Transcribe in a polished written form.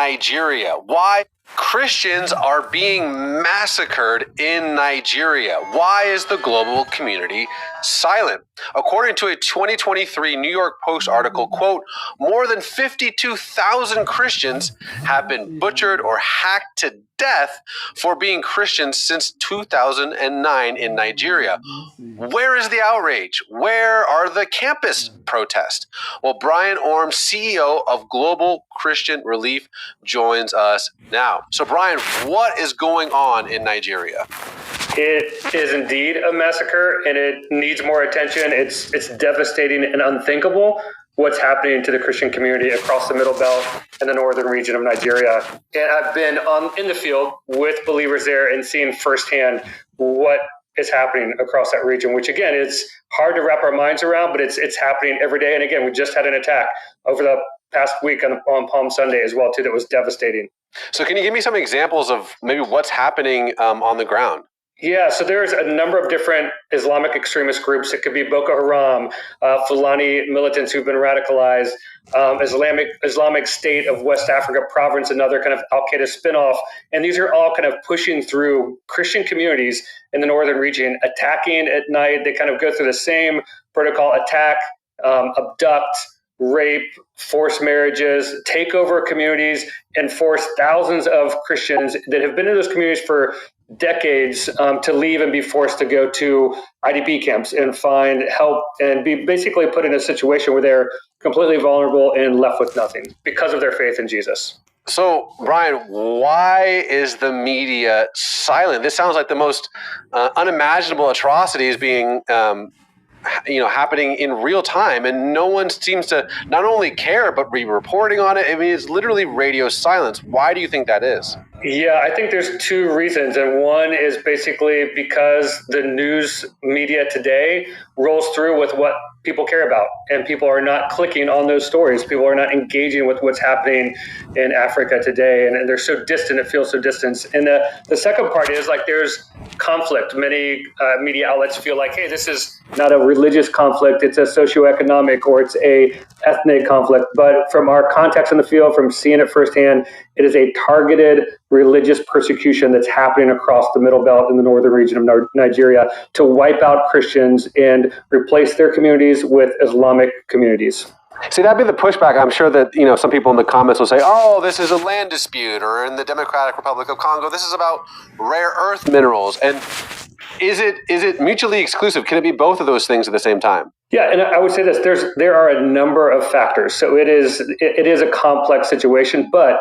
Nigeria. Why Christians are being massacred in Nigeria. Why is the global community silent? According to a 2023 New York Post article, quote, more than 52,000 Christians have been butchered or hacked to death for being Christians since 2009 in Nigeria. Where is the outrage? Where are the campus protests? Well, Brian Orme, CEO of Global Christian Relief, joins us now. So, Brian, what is going on in Nigeria? It is indeed a massacre, and it needs more attention. It's devastating and unthinkable what's happening to the Christian community across the Middle Belt and the northern region of Nigeria. And I've been in the field with believers there and seeing firsthand what is happening across that region, which again, it's hard to wrap our minds around, but it's happening every day. And again, we just had an attack over the past week on Palm Sunday as well, too, that was devastating. So can you give me some examples of maybe what's happening on the ground? Yeah, so there's a number of different Islamic extremist groups. It could be Boko Haram, Fulani militants who've been radicalized, Islamic State of West Africa Province, another kind of Al-Qaeda spinoff. And these are all kind of pushing through Christian communities in the northern region, attacking at night. They kind of go through the same protocol: attack, abduct, rape, forced marriages, take over communities, and force thousands of Christians that have been in those communities for decades to leave and be forced to go to IDP camps and find help and be basically put in a situation where they're completely vulnerable and left with nothing because of their faith in Jesus. So, Brian, why is the media silent? This sounds like the most unimaginable atrocities being happening in real time, and no one seems to not only care but be reporting on it. I mean, it's literally radio silence. Why do you think that is? Yeah, I think there's two reasons. And one is basically because the news media today rolls through with what people care about, and people are not clicking on those stories. People are not engaging with what's happening in Africa today, and they're so distant, it feels so distant. And the second part is like there's conflict. Many media outlets feel like, hey, this is not a religious conflict, it's a socioeconomic or it's a ethnic conflict. But from our context in the field, from seeing it firsthand, it is a targeted religious persecution that's happening across the Middle Belt in the northern region of Nigeria to wipe out Christians and replace their communities with Islamic communities. See, that'd be the pushback. I'm sure that, some people in the comments will say, oh, this is a land dispute, or in the Democratic Republic of Congo, this is about rare earth minerals. And is it mutually exclusive? Can it be both of those things at the same time? Yeah, and I would say this, there are a number of factors. So it is a complex situation, but